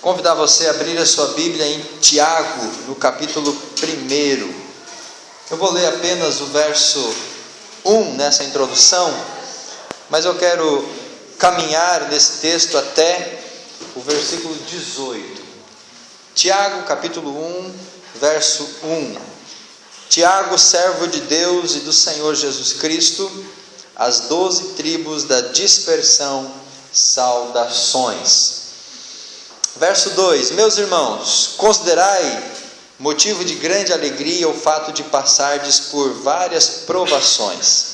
convidar você a abrir a sua Bíblia em Tiago, no capítulo 1. Eu vou ler apenas o verso 1 nessa introdução, mas eu quero caminhar nesse texto até o versículo 18. Tiago, capítulo 1, verso 1. Tiago, servo de Deus e do Senhor Jesus Cristo, as 12 tribos da dispersão, saudações. Verso 2: Meus irmãos, considerai motivo de grande alegria o fato de passardes por várias provações,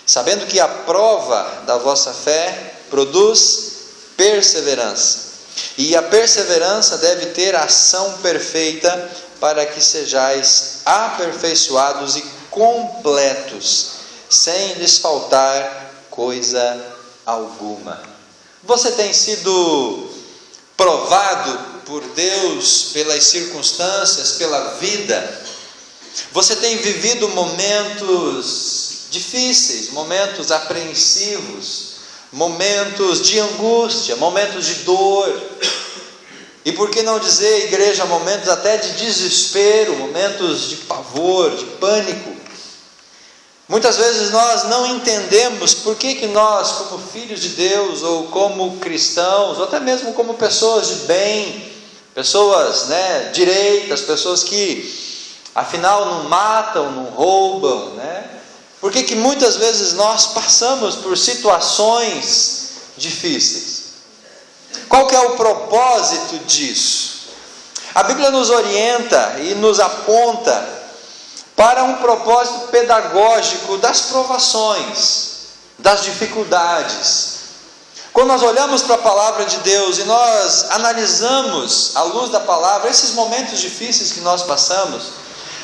sabendo que a prova da vossa fé produz perseverança, e a perseverança deve ter ação perfeita, para que sejais aperfeiçoados e completos, sem lhes faltar coisa alguma. Você tem sido provado por Deus, pelas circunstâncias, pela vida? Você tem vivido momentos difíceis, momentos apreensivos, momentos de angústia, momentos de dor, e por que não dizer, igreja, momentos até de desespero, momentos de pavor, de pânico. Muitas vezes nós não entendemos por que nós, como filhos de Deus, ou como cristãos, ou até mesmo como pessoas de bem, pessoas direitas, pessoas que afinal não matam, não roubam, por que muitas vezes nós passamos por situações difíceis? Qual que é o propósito disso? A Bíblia nos orienta e nos aponta para um propósito pedagógico das provações, das dificuldades. Quando nós olhamos para a palavra de Deus e nós analisamos à luz da palavra esses momentos difíceis que nós passamos,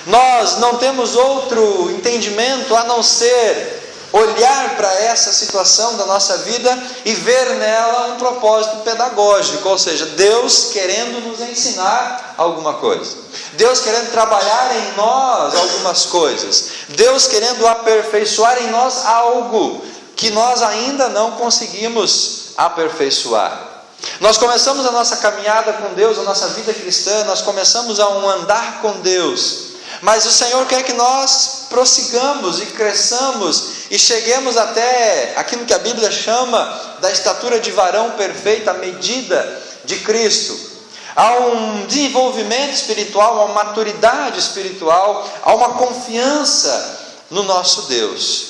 nós não temos outro entendimento a não ser olhar para essa situação da nossa vida e ver nela um propósito pedagógico, ou seja, Deus querendo nos ensinar alguma coisa, Deus querendo trabalhar em nós algumas coisas, Deus querendo aperfeiçoar em nós algo que nós ainda não conseguimos aperfeiçoar. Nós começamos a nossa caminhada com Deus, a nossa vida cristã, nós começamos a um andar com Deus, mas o Senhor quer que nós prossigamos e cresçamos e cheguemos até aquilo que a Bíblia chama da estatura de varão perfeita, a medida de Cristo. Há um desenvolvimento espiritual, uma maturidade espiritual, há uma confiança no nosso Deus.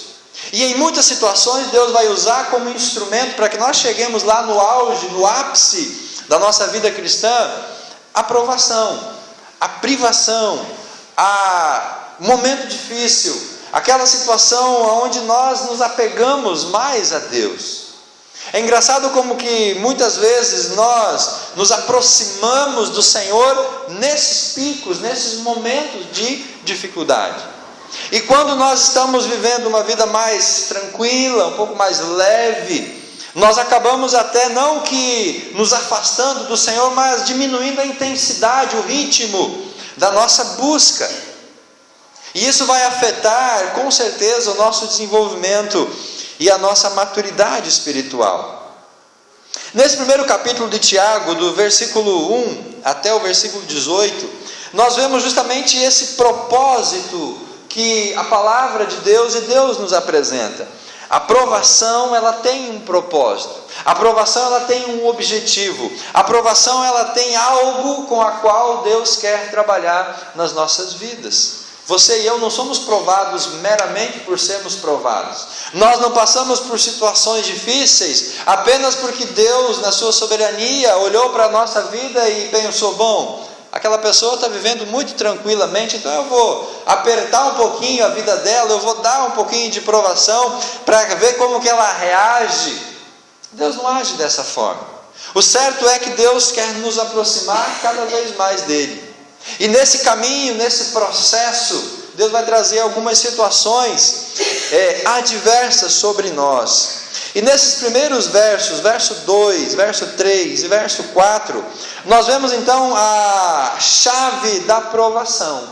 E em muitas situações Deus vai usar como instrumento para que nós cheguemos lá no auge, no ápice da nossa vida cristã, a provação, a privação, o momento difícil, aquela situação onde nós nos apegamos mais a Deus. É engraçado como que muitas vezes nós nos aproximamos do Senhor nesses picos, nesses momentos de dificuldade. E quando nós estamos vivendo uma vida mais tranquila, um pouco mais leve, nós acabamos até não que nos afastando do Senhor, mas diminuindo a intensidade, o ritmo da nossa busca. E isso vai afetar com certeza o nosso desenvolvimento e a nossa maturidade espiritual. Nesse primeiro capítulo de Tiago, do versículo 1 até o versículo 18, nós vemos justamente esse propósito que a palavra de Deus e Deus nos apresenta. A provação, ela tem um propósito. A provação, ela tem um objetivo. A provação, ela tem algo com a qual Deus quer trabalhar nas nossas vidas. Você e eu não somos provados meramente por sermos provados. Nós não passamos por situações difíceis apenas porque Deus, na sua soberania, olhou para a nossa vida e pensou, bom, aquela pessoa está vivendo muito tranquilamente, então eu vou apertar um pouquinho a vida dela, eu vou dar um pouquinho de provação para ver como que ela reage. Deus não age dessa forma. O certo é que Deus quer nos aproximar cada vez mais dele. E nesse caminho, nesse processo, Deus vai trazer algumas situações adversas sobre nós. E nesses primeiros versos, verso 2, verso 3 e verso 4, nós vemos então a chave da provação,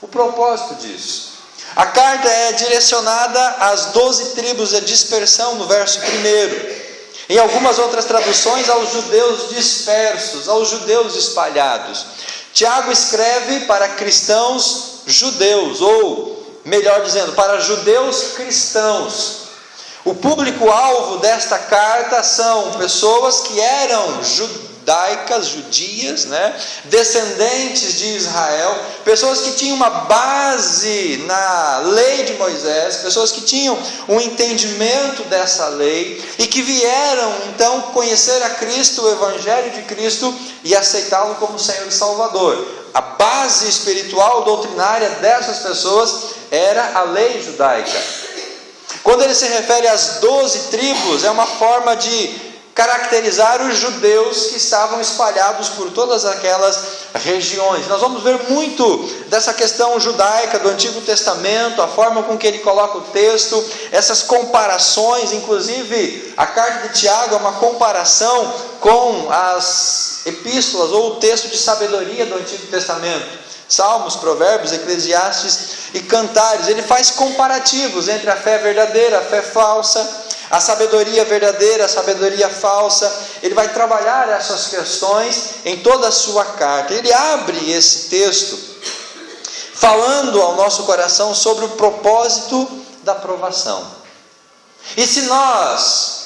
o propósito disso. A carta é direcionada às 12 tribos da dispersão, no verso 1. Em algumas outras traduções, aos judeus dispersos, aos judeus espalhados. Tiago escreve para cristãos judeus, ou melhor dizendo, para judeus cristãos. O público-alvo desta carta são pessoas que eram judaicas, judias, descendentes de Israel, pessoas que tinham uma base na lei de Moisés, pessoas que tinham um entendimento dessa lei e que vieram então conhecer a Cristo, o Evangelho de Cristo, e aceitá-lo como Senhor e Salvador. A base espiritual, doutrinária dessas pessoas era a lei judaica. Quando ele se refere às 12 tribos, é uma forma de caracterizar os judeus que estavam espalhados por todas aquelas regiões. Nós vamos ver muito dessa questão judaica do Antigo Testamento, a forma com que ele coloca o texto, essas comparações, inclusive a carta de Tiago é uma comparação com as epístolas ou o texto de sabedoria do Antigo Testamento. Salmos, Provérbios, Eclesiastes e Cantares. Ele faz comparativos entre a fé verdadeira, a fé falsa, a sabedoria verdadeira, a sabedoria falsa. Ele vai trabalhar essas questões em toda a sua carta. Ele abre esse texto falando ao nosso coração sobre o propósito da provação. E se nós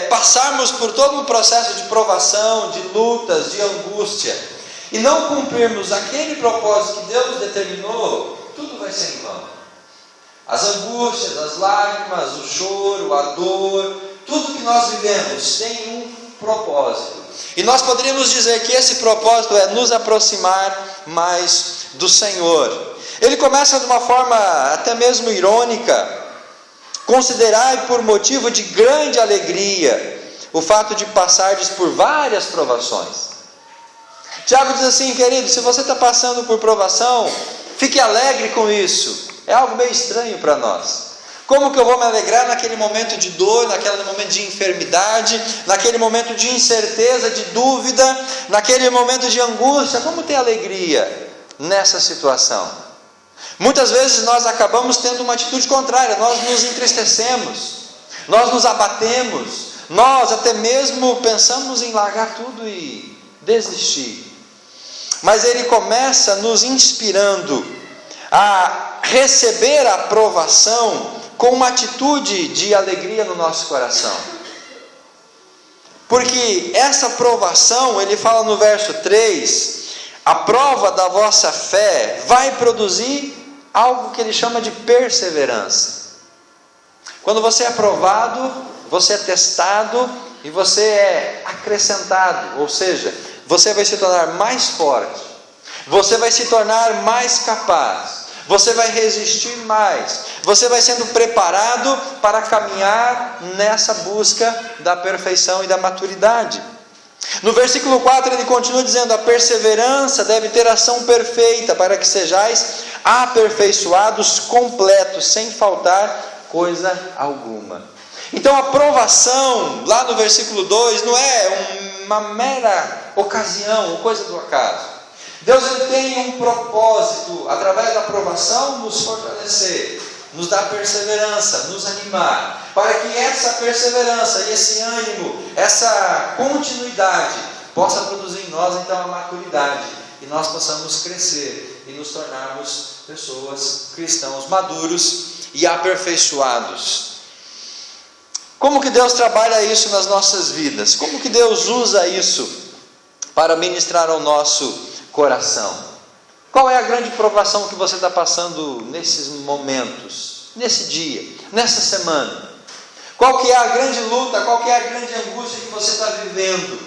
passarmos por todo um processo de provação, de lutas, de angústia, e não cumprirmos aquele propósito que Deus determinou, tudo vai ser em vão. As angústias, as lágrimas, o choro, a dor, tudo que nós vivemos tem um propósito. E nós poderíamos dizer que esse propósito é nos aproximar mais do Senhor. Ele começa de uma forma até mesmo irônica. Considerai por motivo de grande alegria o fato de passardes por várias provações. Tiago diz assim, querido, se você está passando por provação, fique alegre com isso. É algo meio estranho para nós. Como que eu vou me alegrar naquele momento de dor, naquele momento de enfermidade, naquele momento de incerteza, de dúvida, naquele momento de angústia? Como ter alegria nessa situação? Muitas vezes nós acabamos tendo uma atitude contrária, nós nos entristecemos, nós nos abatemos, nós até mesmo pensamos em largar tudo e desistir. Mas ele começa nos inspirando a receber a aprovação com uma atitude de alegria no nosso coração. Porque essa aprovação, ele fala no verso 3, a prova da vossa fé vai produzir algo que ele chama de perseverança. Quando você é aprovado, você é testado e você é acrescentado, ou seja, você vai se tornar mais forte, você vai se tornar mais capaz, você vai resistir mais, você vai sendo preparado para caminhar nessa busca da perfeição e da maturidade. No versículo 4 ele continua dizendo, a perseverança deve ter ação perfeita, para que sejais aperfeiçoados, completos, sem faltar coisa alguma. Então a provação, lá no versículo 2, não é uma mera ocasião, coisa do acaso. Deus ele tem um propósito, através da provação, nos fortalecer, nos dar perseverança, nos animar, para que essa perseverança e esse ânimo, essa continuidade, possa produzir em nós então a maturidade, e nós possamos crescer e nos tornarmos pessoas, cristãos maduros e aperfeiçoados. Como que Deus trabalha isso nas nossas vidas? Como que Deus usa isso para ministrar ao nosso coração? Qual é a grande provação que você está passando nesses momentos, nesse dia, nessa semana? Qual que é a grande luta, qual que é a grande angústia que você está vivendo?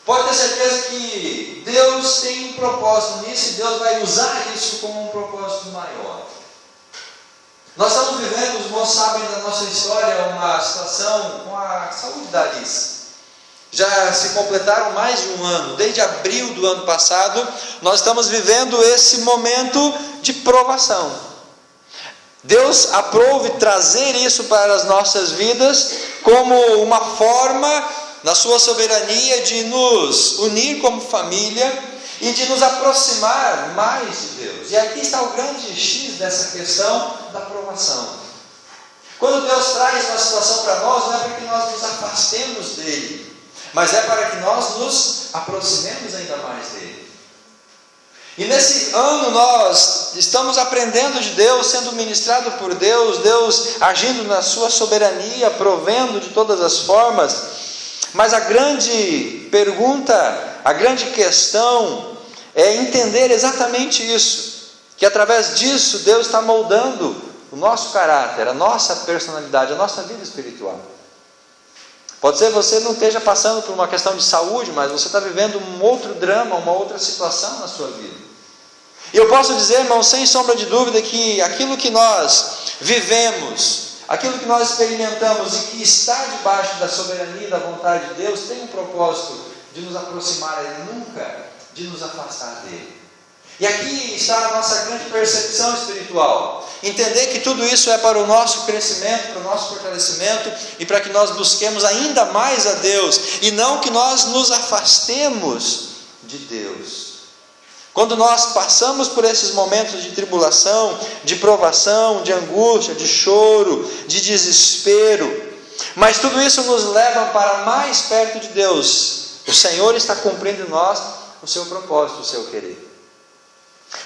Pode ter certeza que Deus tem um propósito nisso e Deus vai usar isso como um propósito maior. Nós estamos vivendo, os irmãos sabem da nossa história, uma situação com a saúde da Alice. Já se completaram mais de um ano, desde abril do ano passado, nós estamos vivendo esse momento de provação. Deus aprove trazer isso para as nossas vidas como uma forma, na sua soberania, de nos unir como família e de nos aproximar mais de Deus. E aqui está o grande X dessa questão da provação. Quando Deus traz uma situação para nós, não é para que nós nos afastemos dele, mas é para que nós nos aproximemos ainda mais dele. E nesse ano nós estamos aprendendo de Deus, sendo ministrado por Deus, Deus agindo na sua soberania, provendo de todas as formas. Mas a grande pergunta, a grande questão é entender exatamente isso, que através disso Deus está moldando o nosso caráter, a nossa personalidade, a nossa vida espiritual. Pode ser que você não esteja passando por uma questão de saúde, mas você está vivendo um outro drama, uma outra situação na sua vida. E eu posso dizer, irmão, sem sombra de dúvida, que aquilo que nós vivemos, aquilo que nós experimentamos e que está debaixo da soberania e da vontade de Deus, tem um propósito de nos aproximar a Ele, nunca de nos afastar dEle. E aqui está a nossa grande percepção espiritual. Entender que tudo isso é para o nosso crescimento, para o nosso fortalecimento e para que nós busquemos ainda mais a Deus e não que nós nos afastemos de Deus. Quando nós passamos por esses momentos de tribulação, de provação, de angústia, de choro, de desespero, mas tudo isso nos leva para mais perto de Deus. O Senhor está cumprindo em nós o seu propósito, o seu querer.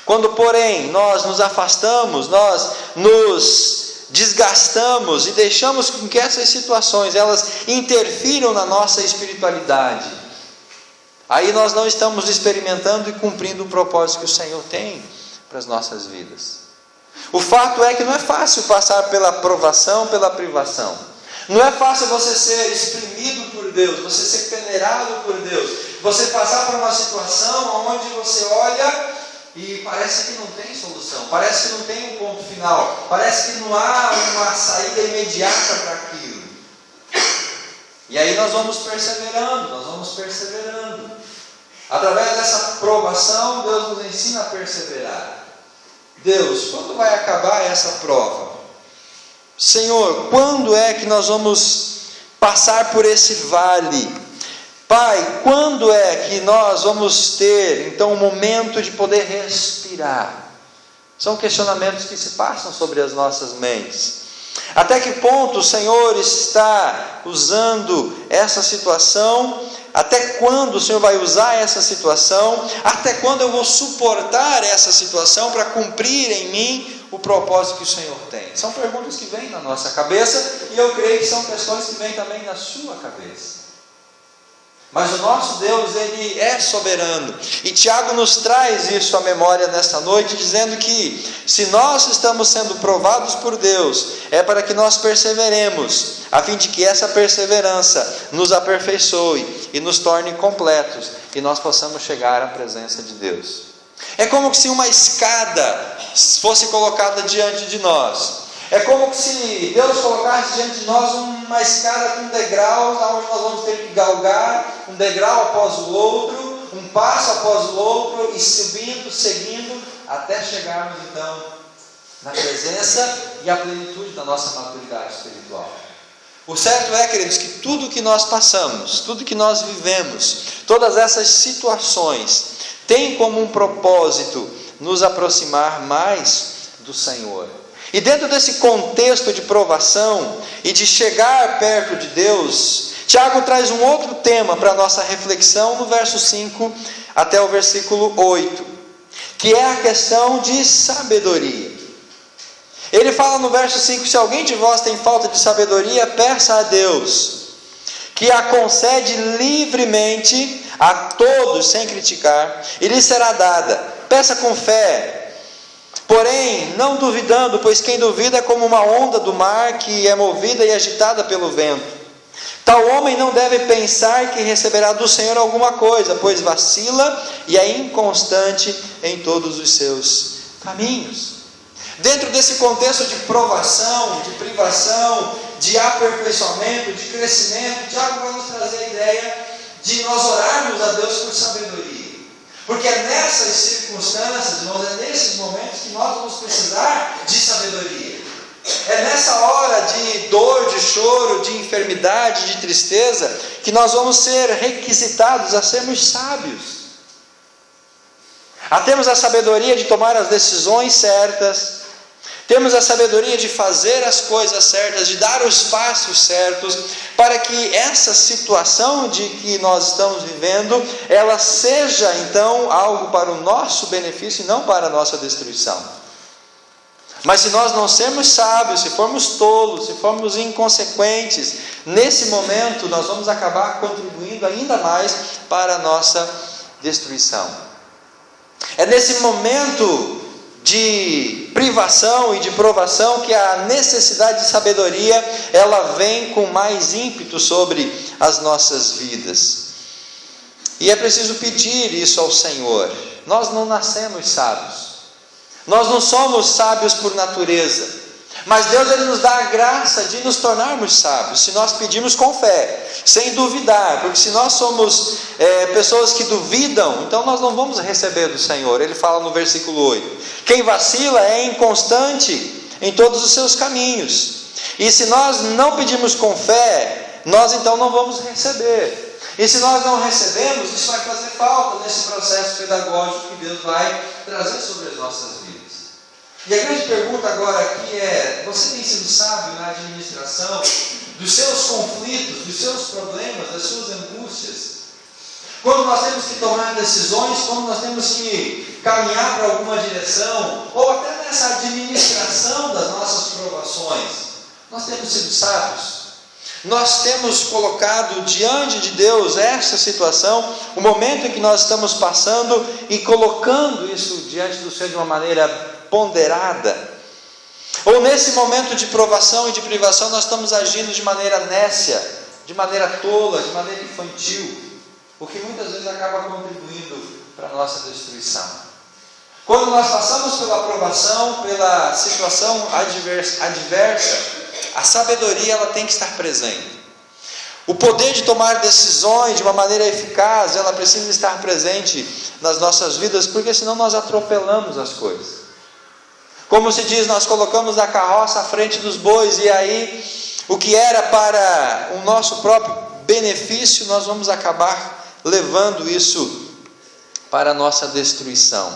Quando, porém, nós nos afastamos, nós nos desgastamos e deixamos com que essas situações elas interfiram na nossa espiritualidade, aí nós não estamos experimentando e cumprindo o propósito que o Senhor tem para as nossas vidas. O fato é que não é fácil passar pela provação, pela privação. Não é fácil você ser exprimido por Deus, você ser peneirado por Deus, você passar por uma situação onde você olha e parece que não tem solução, parece que não tem um ponto final, parece que não há uma saída imediata para aquilo. E aí nós vamos perseverando. Através dessa provação, Deus nos ensina a perseverar. Deus, quando vai acabar essa prova? Senhor, quando é que nós vamos passar por esse vale? Pai, quando é que nós vamos ter, então, um momento de poder respirar? São questionamentos que se passam sobre as nossas mentes. Até que ponto o Senhor está usando essa situação? Até quando o Senhor vai usar essa situação? Até quando eu vou suportar essa situação para cumprir em mim o propósito que o Senhor tem? São perguntas que vêm na nossa cabeça e eu creio que são questões que vêm também na sua cabeça. Mas o nosso Deus, Ele é soberano. E Tiago nos traz isso à memória nesta noite, dizendo que se nós estamos sendo provados por Deus, é para que nós perseveremos, a fim de que essa perseverança nos aperfeiçoe e nos torne completos, e nós possamos chegar à presença de Deus. É como se uma escada fosse colocada diante de nós. É como se Deus colocasse diante de nós uma escada com degraus, onde nós vamos ter que galgar um degrau após o outro, um passo após o outro, e subindo, seguindo, até chegarmos então na presença e à plenitude da nossa maturidade espiritual. O certo é, queridos, que tudo que nós passamos, tudo que nós vivemos, todas essas situações, tem como um propósito nos aproximar mais do Senhor. E dentro desse contexto de provação e de chegar perto de Deus, Tiago traz um outro tema para a nossa reflexão no verso 5 até o versículo 8, que é a questão de sabedoria. Ele fala no verso 5, se alguém de vós tem falta de sabedoria, peça a Deus, que a concede livremente a todos, sem criticar, e lhe será dada. Peça com fé, porém não duvidando, pois quem duvida é como uma onda do mar que é movida e agitada pelo vento. Tal homem não deve pensar que receberá do Senhor alguma coisa, pois vacila e é inconstante em todos os seus caminhos. Dentro desse contexto de provação, de privação, de aperfeiçoamento, de crescimento, Tiago vai nos trazer a ideia de nós orarmos a Deus por sabedoria. Porque é nessas circunstâncias, irmãos, é nesses momentos que nós vamos precisar de sabedoria. É nessa hora de dor, de choro, de enfermidade, de tristeza, que nós vamos ser requisitados a sermos sábios. A termos a sabedoria de tomar as decisões certas, Temos a sabedoria de fazer as coisas certas, de dar os passos certos, para que essa situação de que nós estamos vivendo, ela seja então algo para o nosso benefício e não para a nossa destruição. Mas se nós não sermos sábios, se formos tolos, se formos inconsequentes, nesse momento nós vamos acabar contribuindo ainda mais para a nossa destruição. É nesse momento de privação e de provação que a necessidade de sabedoria, ela vem com mais ímpeto sobre as nossas vidas. E é preciso pedir isso ao Senhor. Nós não nascemos sábios. Nós não somos sábios por natureza. Mas Deus, Ele nos dá a graça de nos tornarmos sábios, se nós pedirmos com fé, sem duvidar, porque se nós somos pessoas que duvidam, então nós não vamos receber do Senhor. Ele fala no versículo 8, quem vacila é inconstante em todos os seus caminhos, e se nós não pedirmos com fé, nós então não vamos receber, e se nós não recebemos, isso vai fazer falta nesse processo pedagógico que Deus vai trazer sobre as nossas vidas. E a grande pergunta agora aqui é: você tem sido sábio na administração dos seus conflitos, dos seus problemas, das suas angústias? Quando nós temos que tomar decisões, quando nós temos que caminhar para alguma direção, ou até nessa administração das nossas provações, nós temos sido sábios? Nós temos colocado diante de Deus essa situação, o momento em que nós estamos passando, e colocando isso diante do Senhor de uma maneira ponderada? Ou nesse momento de provação e de privação nós estamos agindo de maneira nécia, de maneira tola, de maneira infantil, o que muitas vezes acaba contribuindo para a nossa destruição. Quando nós passamos pela provação, pela situação adversa, a sabedoria, ela tem que estar presente. O poder de tomar decisões de uma maneira eficaz, ela precisa estar presente nas nossas vidas, porque senão nós atropelamos as coisas. Como se diz, nós colocamos a carroça à frente dos bois, e aí o que era para o nosso próprio benefício, nós vamos acabar levando isso para a nossa destruição.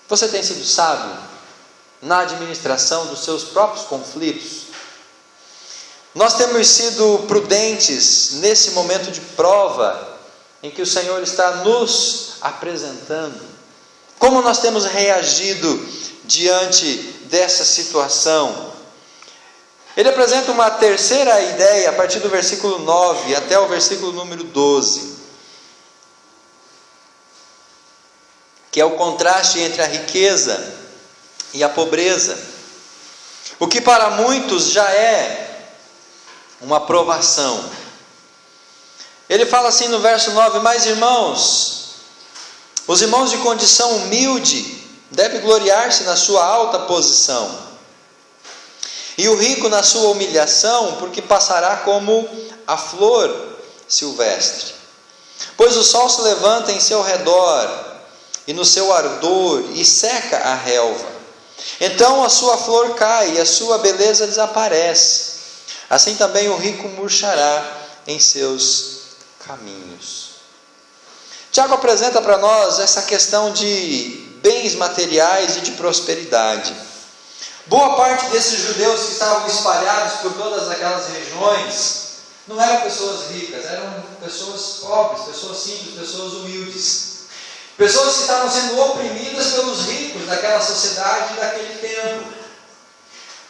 Você tem sido sábio na administração dos seus próprios conflitos? Nós temos sido prudentes nesse momento de prova em que o Senhor está nos apresentando? Como nós temos reagido diante dessa situação? Ele apresenta uma terceira ideia a partir do versículo 9 até o versículo número 12, que é o contraste entre a riqueza e a pobreza, o que para muitos já é uma provação. Ele fala assim no verso 9: mas irmãos, os irmãos de condição humilde deve gloriar-se na sua alta posição, e o rico na sua humilhação, porque passará como a flor silvestre. Pois o sol se levanta em seu redor, e no seu ardor, e seca a relva. Então a sua flor cai, e a sua beleza desaparece. Assim também o rico murchará em seus caminhos. Tiago apresenta para nós essa questão de bens materiais e de prosperidade. Boa parte desses judeus que estavam espalhados por todas aquelas regiões não eram pessoas ricas, eram pessoas pobres, pessoas simples, pessoas humildes, pessoas que estavam sendo oprimidas pelos ricos daquela sociedade e daquele tempo.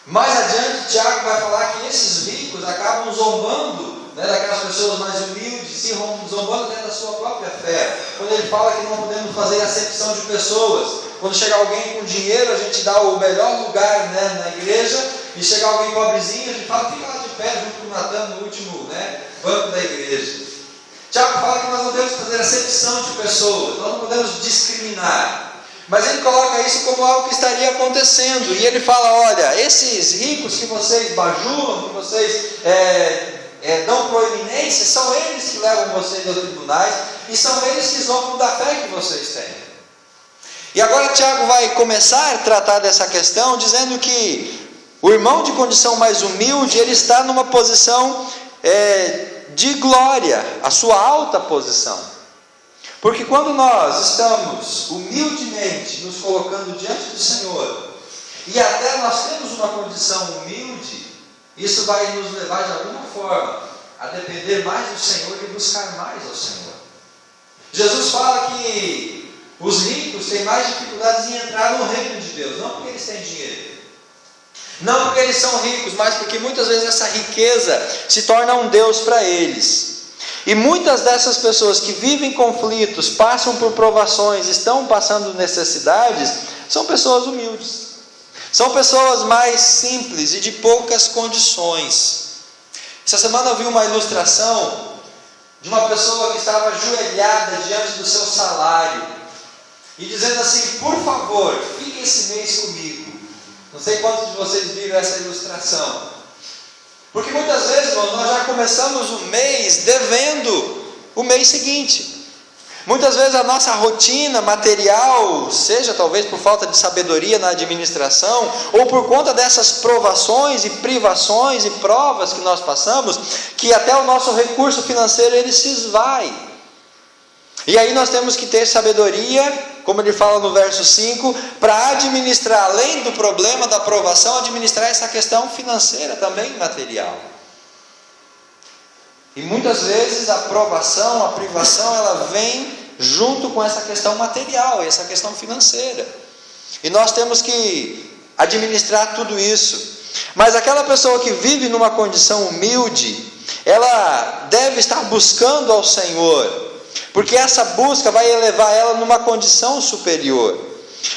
Mais adiante, Tiago vai falar que esses ricos acabam zombando daquelas pessoas mais humildes, e zombando até da sua própria fé. Quando ele fala que não podemos fazer acepção de pessoas, quando chega alguém com dinheiro, a gente dá o melhor lugar na igreja, e chega alguém pobrezinho, a gente fala: fica lá de pé junto com o Natan no último banco da igreja. Tiago fala que nós não devemos fazer acepção de pessoas, nós não podemos discriminar. Mas ele coloca isso como algo que estaria acontecendo, e ele fala: olha, esses ricos que vocês bajulam, que vocês dão proeminência, são eles que levam vocês aos tribunais, e são eles que zombam da fé que vocês têm. E agora Tiago vai começar a tratar dessa questão, dizendo que o irmão de condição mais humilde, ele está numa posição de glória, a sua alta posição. Porque quando nós estamos humildemente nos colocando diante do Senhor, e até nós temos uma condição humilde, isso vai nos levar de alguma forma a depender mais do Senhor e buscar mais ao Senhor. Jesus fala que os ricos têm mais dificuldades em entrar no reino de Deus, não porque eles têm dinheiro, não porque eles são ricos, mas porque muitas vezes essa riqueza se torna um Deus para eles. E muitas dessas pessoas que vivem conflitos, passam por provações, estão passando necessidades, são pessoas humildes. São pessoas mais simples e de poucas condições. Essa semana eu vi uma ilustração de uma pessoa que estava ajoelhada diante do seu salário e dizendo assim: por favor, fique esse mês comigo. Não sei quantos de vocês viram essa ilustração. Porque muitas vezes, irmãos, nós já começamos o mês devendo o mês seguinte. Muitas vezes a nossa rotina material, seja talvez por falta de sabedoria na administração, ou por conta dessas provações e privações e provas que nós passamos, que até o nosso recurso financeiro ele se esvai. E aí nós temos que ter sabedoria, como ele fala no verso 5, para administrar, além do problema da provação, administrar essa questão financeira também, material. E muitas vezes a provação, a privação, ela vem junto com essa questão material, essa questão financeira. E nós temos que administrar tudo isso. Mas aquela pessoa que vive numa condição humilde, ela deve estar buscando ao Senhor, porque essa busca vai elevar ela numa condição superior.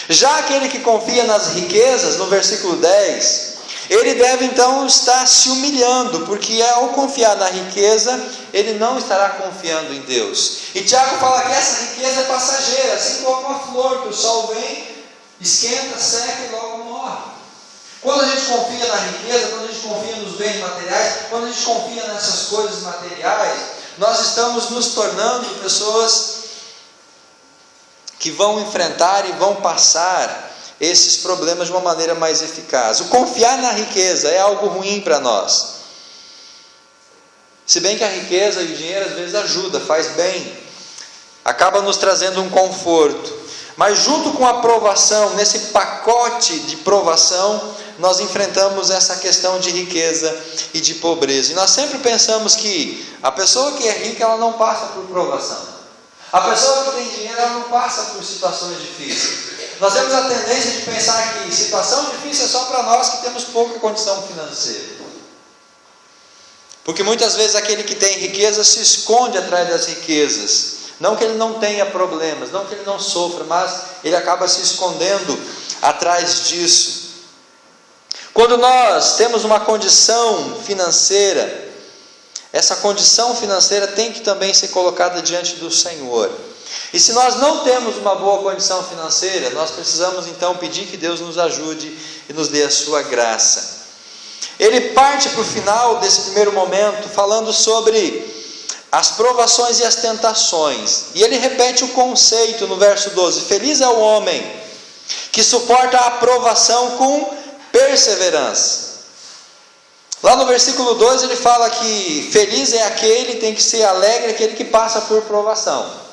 Já aquele que confia nas riquezas, no versículo 10, ele deve então estar se humilhando, porque ao confiar na riqueza, ele não estará confiando em Deus. E Tiago fala que essa riqueza é passageira, assim como uma flor, que o sol vem, esquenta, seca e logo morre. Quando a gente confia na riqueza, quando a gente confia nos bens materiais, quando a gente confia nessas coisas materiais, nós estamos nos tornando pessoas que vão enfrentar e vão passar esses problemas de uma maneira mais eficaz. O confiar na riqueza é algo ruim para nós. Se bem que a riqueza e o dinheiro às vezes ajuda, faz bem, acaba nos trazendo um conforto. Mas junto com a provação, nesse pacote de provação, nós enfrentamos essa questão de riqueza e de pobreza. E nós sempre pensamos que a pessoa que é rica, ela não passa por provação. A pessoa que tem dinheiro, ela não passa por situações difíceis. Nós temos a tendência de pensar que situação difícil é só para nós que temos pouca condição financeira. Porque muitas vezes aquele que tem riqueza se esconde atrás das riquezas. Não que ele não tenha problemas, não que ele não sofra, mas ele acaba se escondendo atrás disso. Quando nós temos uma condição financeira, essa condição financeira tem que também ser colocada diante do Senhor. E se nós não temos uma boa condição financeira, nós precisamos então pedir que Deus nos ajude e nos dê a sua graça. Ele parte para o final desse primeiro momento falando sobre as provações e as tentações. E ele repete o conceito no verso 12: feliz é o homem que suporta a provação com perseverança. Lá no versículo 12 ele fala que feliz é aquele, tem que ser alegre, aquele que passa por provação.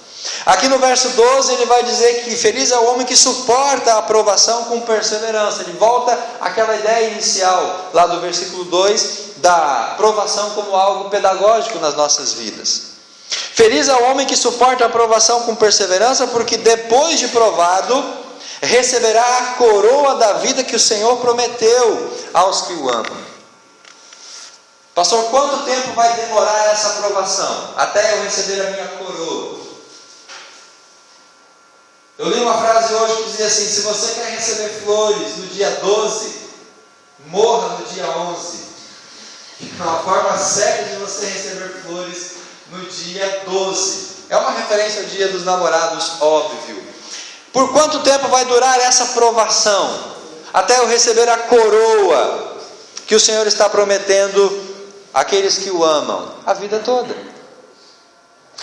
Aqui no verso 12 ele vai dizer que feliz é o homem que suporta a provação com perseverança. Ele volta àquela ideia inicial lá do versículo 2 da provação como algo pedagógico nas nossas vidas. Feliz é o homem que suporta a provação com perseverança, porque depois de provado receberá a coroa da vida que o Senhor prometeu aos que o amam. Pastor, quanto tempo vai demorar essa provação até eu receber a minha coroa? Eu li uma frase hoje que dizia assim: se você quer receber flores no dia 12, morra no dia 11. É uma forma certa de você receber flores no dia 12. É uma referência ao dia dos namorados, óbvio. Por quanto tempo vai durar essa provação? Até eu receber a coroa que o Senhor está prometendo àqueles que o amam? A vida toda.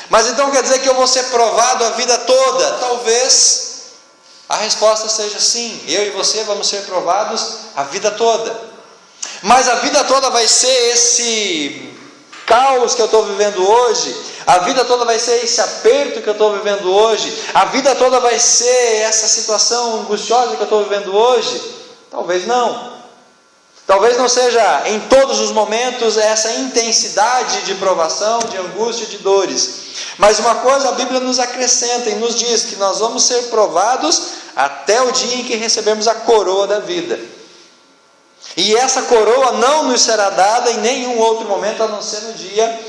Mas então quer dizer que eu vou ser provado a vida toda? Talvez a resposta seja sim. Eu e você vamos ser provados a vida toda. Mas a vida toda vai ser esse caos que eu estou vivendo hoje? A vida toda vai ser esse aperto que eu estou vivendo hoje? A vida toda vai ser essa situação angustiosa que eu estou vivendo hoje? Talvez não. Talvez não seja em todos os momentos essa intensidade de provação, de angústia, de dores. Mas uma coisa a Bíblia nos acrescenta e nos diz que nós vamos ser provados até o dia em que recebemos a coroa da vida. E essa coroa não nos será dada em nenhum outro momento a não ser no dia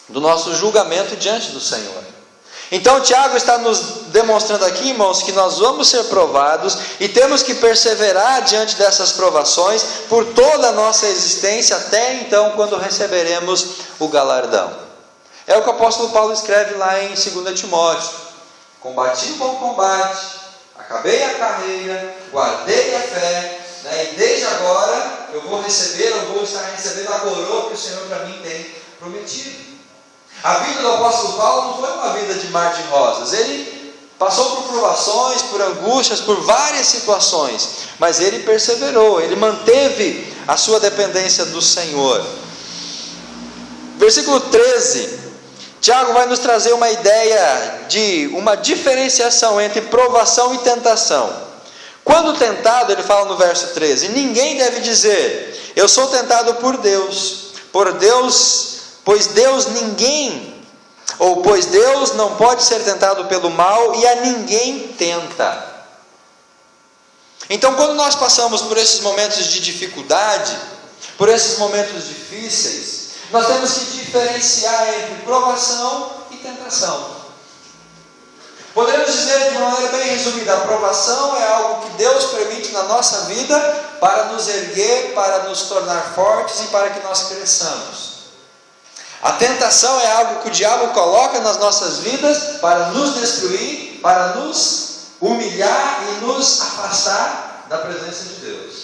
do nosso julgamento diante do Senhor. Então Tiago está nos demonstrando aqui, irmãos, que nós vamos ser provados e temos que perseverar diante dessas provações por toda a nossa existência, até então quando receberemos o galardão. É o que o apóstolo Paulo escreve lá em 2 Timóteo: combati o bom combate, acabei a carreira, guardei a fé, e desde agora eu vou estar recebendo a coroa que o Senhor para mim tem prometido. A vida do apóstolo Paulo não foi uma vida de mar de rosas. Ele passou por provações, por angústias, por várias situações, mas ele perseverou, ele manteve a sua dependência do Senhor. Versículo 13, Tiago vai nos trazer uma ideia de uma diferenciação entre provação e tentação. Quando tentado, ele fala no verso 13: ninguém deve dizer, eu sou tentado por Deus, pois Deus não pode ser tentado pelo mal e a ninguém tenta. Então, quando nós passamos por esses momentos de dificuldade, por esses momentos difíceis, nós temos que diferenciar entre provação e tentação. Podemos dizer de uma maneira bem resumida: a provação é algo que Deus permite na nossa vida para nos erguer, para nos tornar fortes e para que nós cresçamos. A tentação é algo que o diabo coloca nas nossas vidas para nos destruir, para nos humilhar e nos afastar da presença de Deus.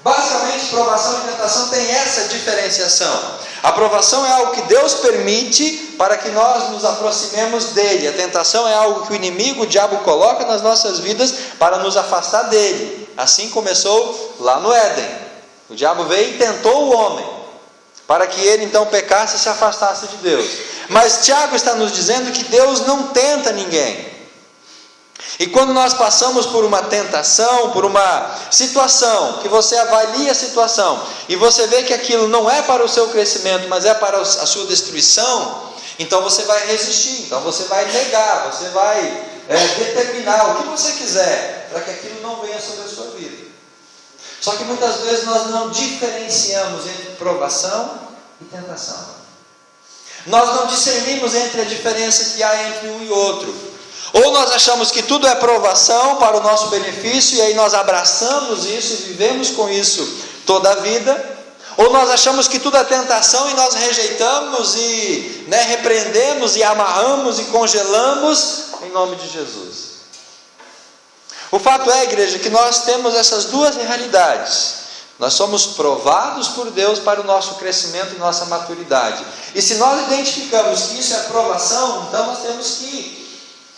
Basicamente, provação e tentação têm essa diferenciação. A provação é algo que Deus permite para que nós nos aproximemos dele. A tentação é algo que o inimigo, o diabo, coloca nas nossas vidas para nos afastar dele. Assim começou lá no Éden. O diabo veio e tentou o homem, para que ele então pecasse e se afastasse de Deus. Mas Tiago está nos dizendo que Deus não tenta ninguém. E quando nós passamos por uma tentação, por uma situação, que você avalia a situação, e você vê que aquilo não é para o seu crescimento, mas é para a sua destruição, então você vai resistir, então você vai negar, você vai determinar o que você quiser, para que aquilo não venha sobre a sua vida. Só que muitas vezes nós não diferenciamos entre provação e tentação. Nós não discernimos entre a diferença que há entre um e outro. Ou nós achamos que tudo é provação para o nosso benefício, e aí nós abraçamos isso e vivemos com isso toda a vida. Ou nós achamos que tudo é tentação e nós rejeitamos e repreendemos e amarramos e congelamos em nome de Jesus. O fato é, igreja, que nós temos essas duas realidades. Nós somos provados por Deus para o nosso crescimento e nossa maturidade. E se nós identificamos que isso é provação, então nós temos que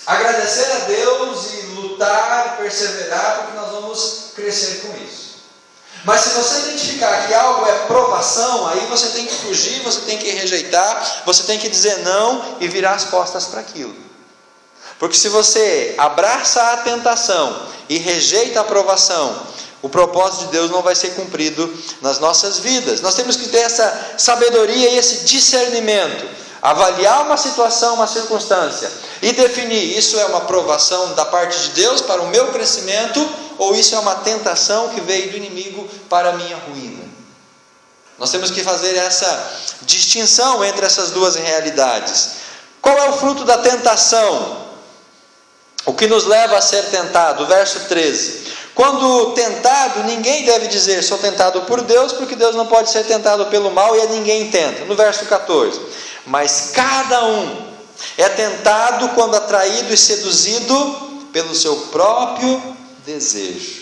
agradecer a Deus e lutar e perseverar, porque nós vamos crescer com isso. Mas se você identificar que algo é provação, aí você tem que fugir, você tem que rejeitar, você tem que dizer não e virar as costas para aquilo. Porque se você abraça a tentação e rejeita a provação, o propósito de Deus não vai ser cumprido nas nossas vidas. Nós temos que ter essa sabedoria e esse discernimento, avaliar uma situação, uma circunstância e definir: isso é uma provação da parte de Deus para o meu crescimento, ou isso é uma tentação que veio do inimigo para a minha ruína. Nós temos que fazer essa distinção entre essas duas realidades. Qual é o fruto da tentação? O que nos leva a ser tentado? Verso 13: quando tentado, ninguém deve dizer sou tentado por Deus, porque Deus não pode ser tentado pelo mal e a ninguém tenta. No verso 14: mas cada um é tentado quando atraído e seduzido pelo seu próprio desejo.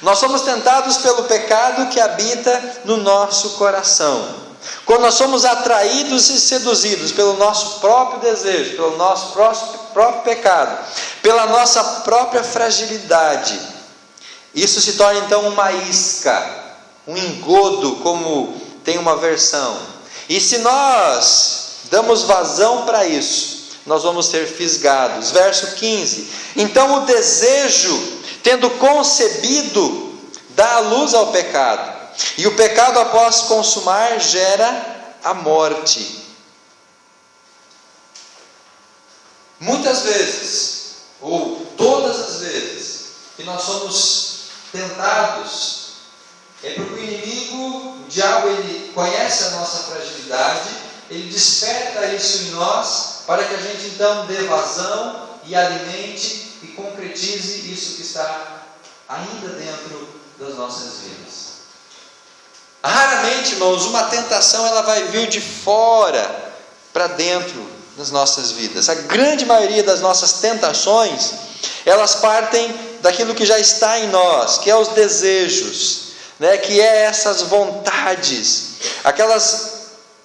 Nós somos tentados pelo pecado que habita no nosso coração. Quando nós somos atraídos e seduzidos pelo nosso próprio desejo, pelo nosso próprio pecado, pela nossa própria fragilidade, isso se torna então uma isca, um engodo, como tem uma versão. E se nós damos vazão para isso, nós vamos ser fisgados. Verso 15: então o desejo tendo concebido, dá a luz ao pecado. E o pecado, após consumar, gera a morte. Muitas vezes, ou todas as vezes, que nós somos tentados, é porque o inimigo, o diabo, ele conhece a nossa fragilidade, ele desperta isso em nós, para que a gente então dê vazão e alimente e concretize isso que está ainda dentro das nossas vidas. Raramente, irmãos, uma tentação ela vai vir de fora para dentro das nossas vidas. A grande maioria das nossas tentações, elas partem daquilo que já está em nós, que é os desejos, que é essas vontades,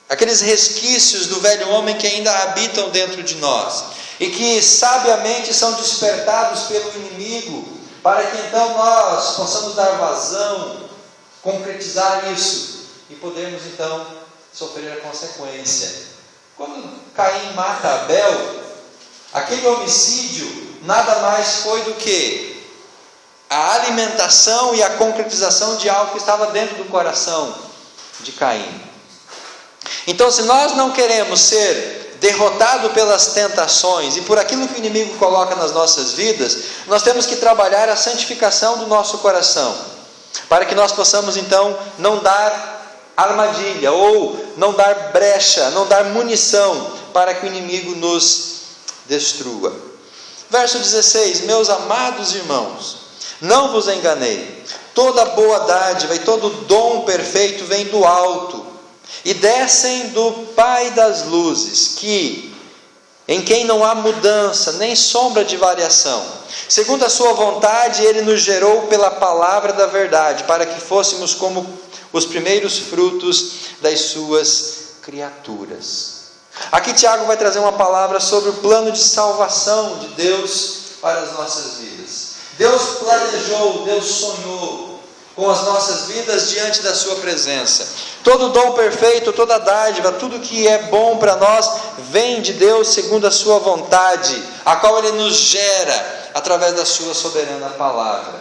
aqueles resquícios do velho homem que ainda habitam dentro de nós, e que sabiamente são despertados pelo inimigo, para que então nós possamos dar vazão, concretizar isso, e podermos então sofrer a consequência. Quando Caim mata Abel, aquele homicídio nada mais foi do que a alimentação e a concretização de algo que estava dentro do coração de Caim. Então, se nós não queremos ser derrotados pelas tentações e por aquilo que o inimigo coloca nas nossas vidas, nós temos que trabalhar a santificação do nosso coração, para que nós possamos então não dar armadilha, ou não dar brecha, não dar munição para que o inimigo nos destrua. Verso 16: meus amados irmãos, não vos enganei, toda boa dádiva e todo dom perfeito vem do alto, e descem do Pai das luzes, em quem não há mudança, nem sombra de variação. Segundo a sua vontade, Ele nos gerou pela palavra da verdade, para que fôssemos como os primeiros frutos das suas criaturas. Aqui Tiago vai trazer uma palavra sobre o plano de salvação de Deus para as nossas vidas. Deus planejou, Deus sonhou com as nossas vidas diante da sua presença. Todo dom perfeito, toda dádiva, tudo que é bom para nós, vem de Deus segundo a sua vontade, a qual Ele nos gera através da sua soberana palavra.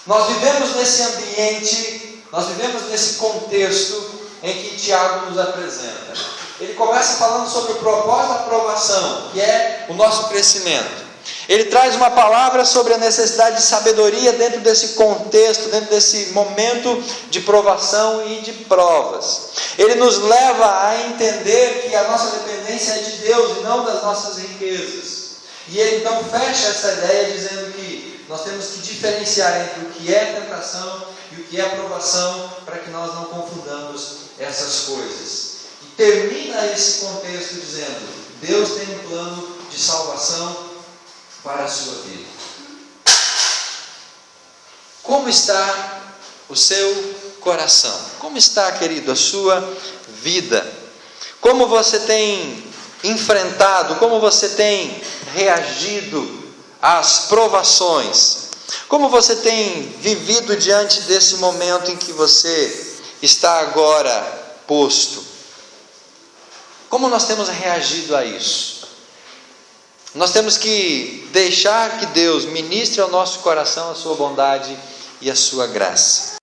Nós vivemos nesse ambiente, nós vivemos nesse contexto em que Tiago nos apresenta. Ele começa falando sobre o propósito da aprovação, que é o nosso crescimento. Ele traz uma palavra sobre a necessidade de sabedoria dentro desse contexto, dentro desse momento de provação e de provas. Ele nos leva a entender que a nossa dependência é de Deus e não das nossas riquezas. E ele então fecha essa ideia dizendo que nós temos que diferenciar entre o que é tentação e o que é provação, para que nós não confundamos essas coisas. E termina esse contexto dizendo: Deus tem um plano de salvação para a sua vida. Como está o seu coração? Como está, querido, a sua vida? Como você tem enfrentado, como você tem reagido às provações? Como você tem vivido diante desse momento em que você está agora posto? Como nós temos reagido a isso? Nós temos que deixar que Deus ministre ao nosso coração a sua bondade e a sua graça.